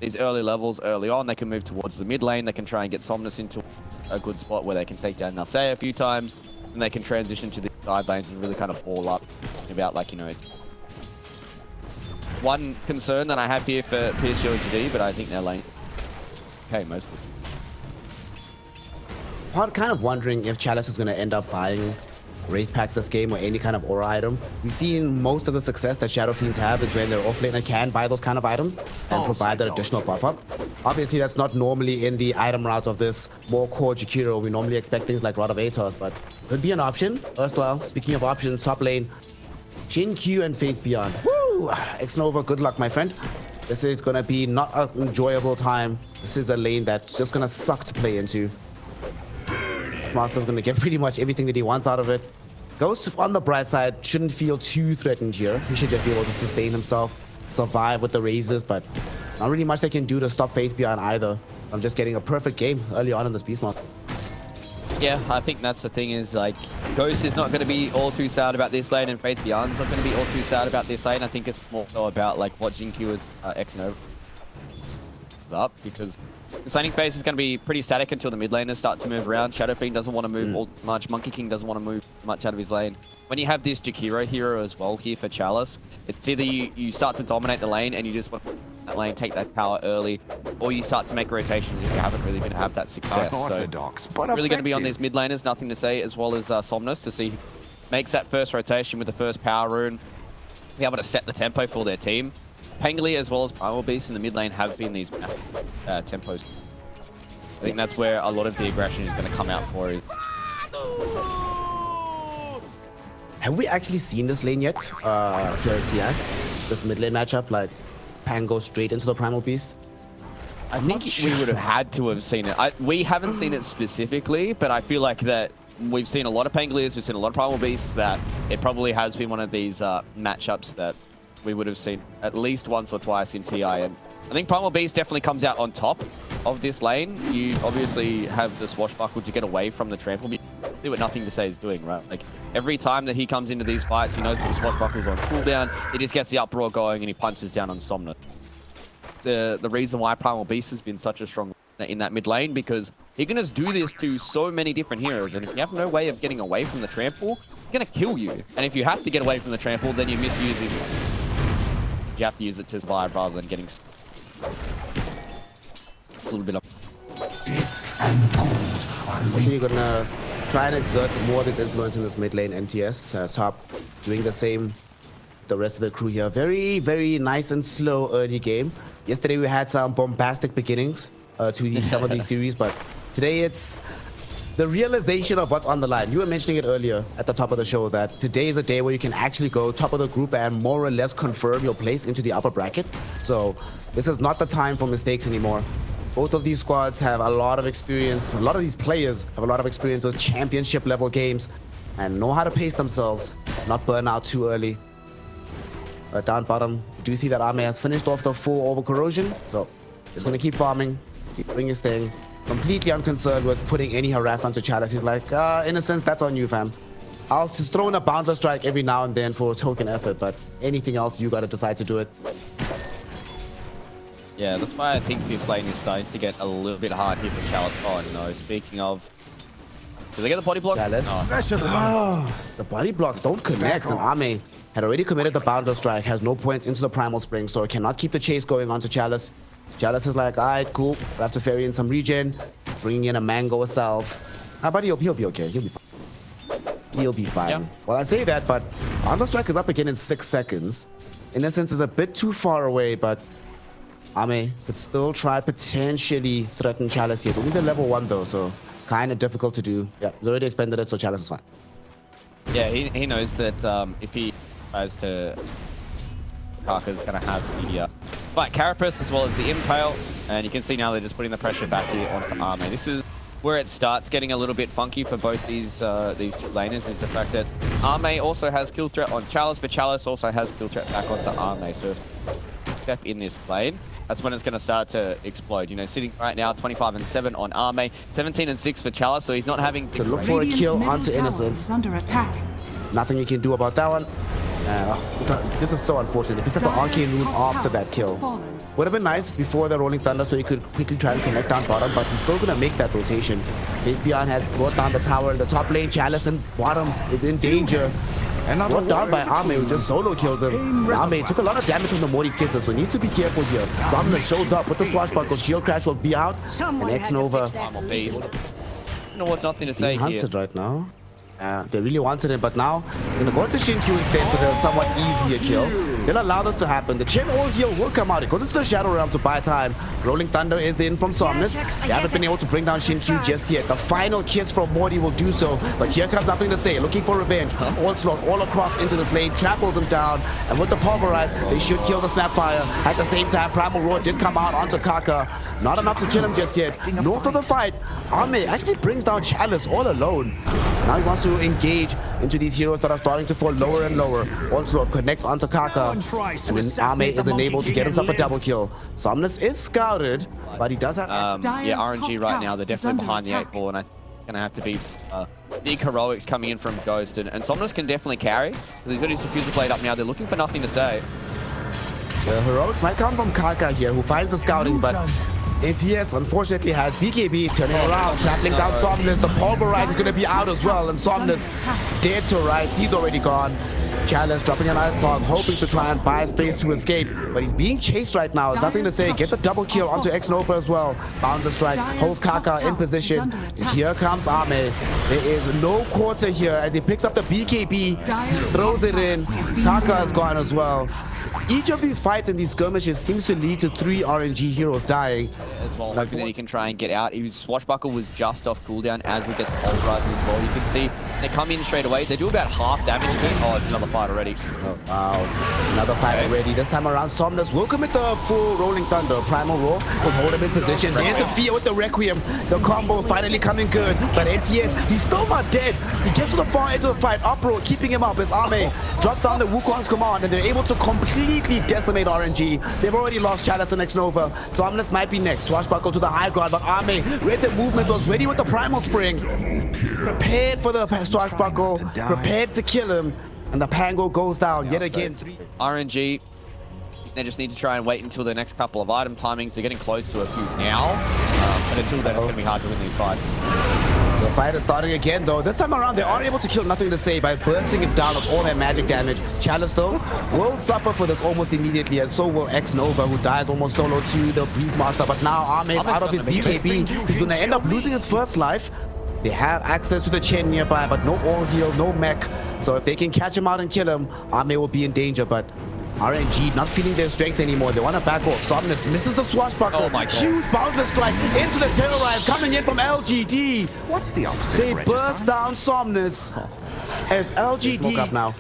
these early levels early on. They can move towards the mid lane. They can try and get Somnus into a good spot where they can take down Nalsea a few times, and they can transition to the side lanes and really kind of ball up. About like, you know, one concern that I have here for PSG.LGD, but I think their lane okay mostly. I'm kind of wondering if Chalice is going to end up buying Wraith Pack this game or any kind of aura item. We've seen most of the success that Shadow Fiends have is when their offlaner can buy those kind of items and provide that additional buff up. Obviously, that's not normally in the item routes of this more core Jakiro. We normally expect things like Rod of Atos, but could be an option. Erstwhile, speaking of options, top lane, Jingu and Faith Beyond. Woo! Xnova, good luck, my friend. This is going to be not an enjoyable time. This is a lane that's just going to suck to play into. Master's going to get pretty much everything that he wants out of it. Ghost, on the bright side, shouldn't feel too threatened here. He should just be able to sustain himself, survive with the raises, but not really much they can do to stop Faith Beyond either. I'm just getting a perfect game early on in this Beast Mod. Yeah, I think that's the thing is, like, Ghost is not going to be all too sad about this lane, and Faith Beyond's not going to be all too sad about this lane. I think it's more so about, like, what Jingu is Xnova up, because the laning phase is going to be pretty static until the mid laners start to move around. Shadow Fiend doesn't want to move all much. Monkey King doesn't want to move much out of his lane. When you have this Jakiro hero as well here for Chalice, it's either you start to dominate the lane and you just want that lane, take that power early, or you start to make rotations if you haven't really been to have that success. So really going to be on these mid laners, nothing to say, as well as Somnus to see makes that first rotation with the first power rune, be able to set the tempo for their team. Pangli as well as Primal Beast in the mid lane have been these tempos. I think that's where a lot of the aggression is going to come out for. Have we actually seen this lane yet? Here at TI? This mid lane matchup, like Pang goes straight into the Primal Beast? I think we would have had to have seen it. We haven't seen it specifically, but I feel like that we've seen a lot of Pangliers, we've seen a lot of Primal Beasts, that it probably has been one of these matchups that we would have seen at least once or twice in TI. And I think Primal Beast definitely comes out on top of this lane. You obviously have the swashbuckle to get away from the trample. Do what Nothing to Say is doing, right? Like, every time that he comes into these fights, he knows that the swashbuckle's on cooldown. He just gets the uproar going and he punches down on Somnus. The reason why Primal Beast has been such a strong in that mid lane, because he can just do this to so many different heroes, and if you have no way of getting away from the trample, he's gonna kill you. And if you have to get away from the trample, then you misuse it. You have to use it to survive rather than getting... It's a little bit of... So you're gonna try and exert some more of this influence in this mid lane MTS. Top doing the same, the rest of the crew here. Very, very nice and slow early game. Yesterday we had some bombastic beginnings to some of these series, but today it's the realization of what's on the line. You were mentioning it earlier at the top of the show that today is a day where you can actually go top of the group and more or less confirm your place into the upper bracket. So this is not the time for mistakes anymore. Both of these squads have a lot of experience. A lot of these players have a lot of experience with championship level games and know how to pace themselves, not burn out too early. Down bottom, you do see that AME has finished off the full over corrosion, so he's going to keep farming, keep doing his thing. Completely unconcerned with putting any harass onto Chalice. He's like, in a sense, that's on you, fam. I'll just throw in a Boundless Strike every now and then for a token effort, but anything else, you got to decide to do it. Yeah, that's why I think this lane is starting to get a little bit hard here for Chalice. Oh no, speaking of... Do they get the body blocks? Chalice. The body blocks don't connect, and AME had already committed the Boundless Strike, has no points into the Primal Spring, so it cannot keep the chase going onto Chalice. Chalice is like, alright, cool. We'll have to ferry in some regen, bringing in a mango itself. But he'll be okay. He'll be fine. He'll be fine. Yeah. Well, I say that, but Boundless Strike is up again in 6 seconds. Innocence is a bit too far away, but AME could still try potentially threaten Chalice here. It's only the level 1 though, so kind of difficult to do. Yeah, he's already expended it, so Chalice is fine. Yeah, he knows that if he tries to... Karka's going to have the fight Carapace as well as the Impale, and you can see now they're just putting the pressure back here onto AME. This is where it starts getting a little bit funky for both these two laners, is the fact that AME also has kill threat on Chalice, but Chalice also has kill threat back onto AME. So step in this lane, that's when it's going to start to explode. You know, sitting right now 25-7 on AME, 17-6 for Chalice, so he's not having to look for a kill onto Innocence. Under attack. Nothing you can do about that one. This is so unfortunate. He picks up the Arcane Rune after that kill. Would have been nice before the Rolling Thunder so he could quickly try and connect down bottom, but he's still going to make that rotation. Beyond has brought down the tower in the top lane. Chalice and bottom is in danger. Brought down by AME, who just solo kills him. AME took a lot of damage from the Morty's kisser, so needs to be careful here. Somnus shows up with the swashbuckle. Shield crash will be out. And X-Nova. Primal Beast. You know what's nothing to say He hunts here. it right now. They really wanted it, but now they're going to go to Shin-Q instead for the somewhat easier kill. They'll allow this to happen. The Chen all heal will come out. It goes into the Shadow Realm to buy time. Rolling Thunder is in from Somnus. They haven't been able to bring down Shin-Q just yet. The final kiss from Morty will do so, but here comes nothing to say. Looking for revenge. Onslaught all across into this lane, tramples him down, and with the Pulverize, they should kill the Snapfire. At the same time, Primal Roar did come out onto Kaka. Not enough to kill him just yet. North of the fight, AME actually brings down Chalice all alone. Now he wants to engage into these heroes that are starting to fall lower and lower. Onslaught connects onto Kaka, and then AME is enabled to get himself a double kill. Somnus is scouted, but he does have... yeah, RNG right now, they're definitely behind the 8 ball, and I think it's going to have to be big heroics coming in from Ghost, and Somnus can definitely carry. So he's got his diffuser blade up now. They're looking for nothing to say. The heroics might come from Kaka here, who finds the scouting, but NTS unfortunately has BKB turning around, trampling down Somnus. The Pulverize is going to be out as well, and Somnus dead to rights. He's already gone. Chalice dropping an Ice Bomb, hoping to try and buy space to escape, but he's being chased right now. Nothing to say. Gets a double kill onto X-Nova as well. Boundless Strike holds Kaka in position. And here comes AME. There is no quarter here as he picks up the BKB, throws it in. Kaka is gone as well. Each of these fights and these skirmishes seems to lead to 3 RNG heroes dying. As well, hoping that he can try and get out. His Swashbuckle was just off cooldown as he gets pulverized as well. You can see they come in straight away. They do about half damage to him. Oh, it's another fight already. Oh, wow. Another fight already. This time around, Somnus will commit the full Rolling Thunder. Primal Roar will hold him in position. There's the fear with the Requiem. The combo finally coming good. But NTS, he's still not dead. He gets to the far edge of the fight. Uproar keeping him up as AME drops down the Wukong's command, and they're able to completely decimate RNG. They've already lost Chalice and X-Nova. Somnus might be next. Swashbuckle to the high ground, but AME read the movement, was ready with the Primal Spring. Prepared for the Swashbuckle, prepared to kill him, and the Pango goes down yet again. RNG, they just need to try and wait until the next couple of item timings. They're getting close to a few now, but until then it's going to be hard to win these fights. The fight is starting again though. This time around they are able to kill Nothing to Say by bursting it down with all their magic damage. Chalice though will suffer for this almost immediately, and so will X-Nova, who dies almost solo to the Beastmaster. But now AME is out of his BKB. He's going to end up losing his first life. They have access to the Chen nearby, but no all heal, no mech. So if they can catch him out and kill him, AME will be in danger. But RNG not feeling their strength anymore. They want to back off. Somnus misses the swashbuckle. Oh my God. Huge Boundless Strike into the Terrorize coming in from LGD. What's the opposite? They burst down Somnus as LGD smoke up now.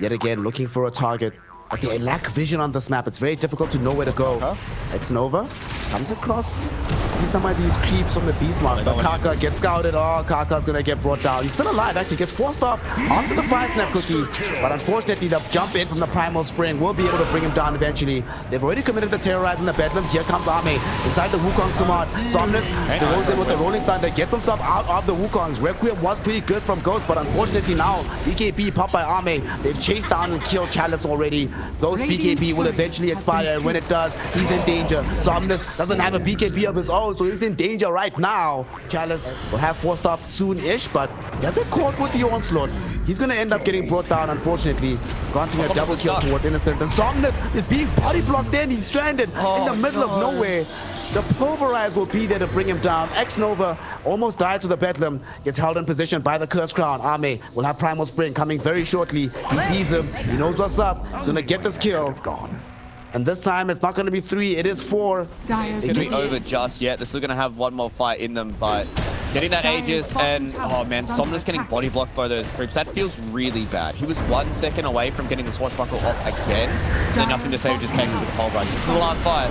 Yet again looking for a target, but they lack vision on this map. It's very difficult to know where to go. X-Nova comes across some of these creeps from the Beastmaster. Kaka gets scouted. Oh, Kaka's gonna get brought down. He's still alive, actually gets forced off onto the Fire Snap Cookie, but unfortunately the jump in from the Primal Spring will be able to bring him down eventually. They've already committed the Terrorize in the Bedlam. Here comes AME inside the Wukong's command. Somnus goes in with the Rolling Thunder, gets himself out of the Wukong's. Requiem was pretty good from Ghost, but unfortunately now BKB popped by AME. They've chased down and killed Chalice already. Ghost BKB will eventually expire, and when it does, he's in danger. Somnus doesn't have a BKB of his own, so he's in danger right now. Chalice will have forced off soon-ish, but gets it caught with the Onslaught. He's going to end up getting brought down, unfortunately. Granting a double kill towards Innocence, and Somnus is being body blocked in. He's stranded in the middle of nowhere. The Pulverize will be there to bring him down. X-Nova almost died to the Bedlam. Gets held in position by the Cursed Crown. AME will have Primal Spring coming very shortly. He sees him. He knows what's up. He's going to get this kill. And this time it's not going to be 3, it is 4. It's going to be over just yet. They're still going to have one more fight in them, but getting that Aegis and, oh man, Somnus getting body blocked by those creeps. That feels really bad. He was 1 second away from getting the Swashbuckle off again. Then Nothing to Say just came with the Pulverize. This is the last fight.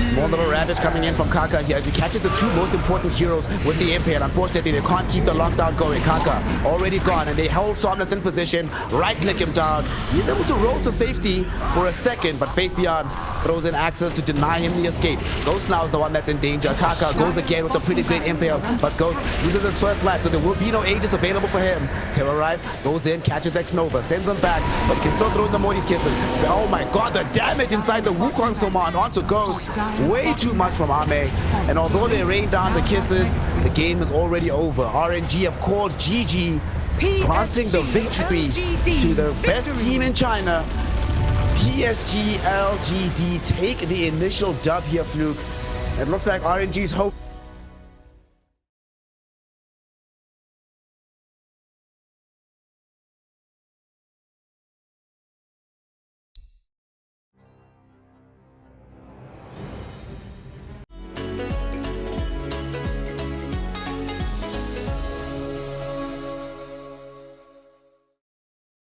Small little Ravage coming in from Kaka here as he catches the 2 most important heroes with the Impale. Unfortunately, they can't keep the lockdown going. Kaka already gone, and they hold Somnus in position, right-click him down. He's able to roll to safety for a second, but Faith Beyond throws in access to deny him the escape. Ghost now is the one that's in danger. Kaka goes again with a pretty great Impale. but Ghost loses his first life, so there will be no Aegis available for him. Terrorize goes in, catches X-Nova, sends him back, but he can still throw the Morty's kisses. Oh my god, the damage inside the Wukong's command onto Ghost. Way too much from AME. And although they rain down the kisses, the game is already over. RNG have called GG, granting the victory to the best team in China. PSG.LGD take the initial dub here, Fluke. It looks like RNG's hope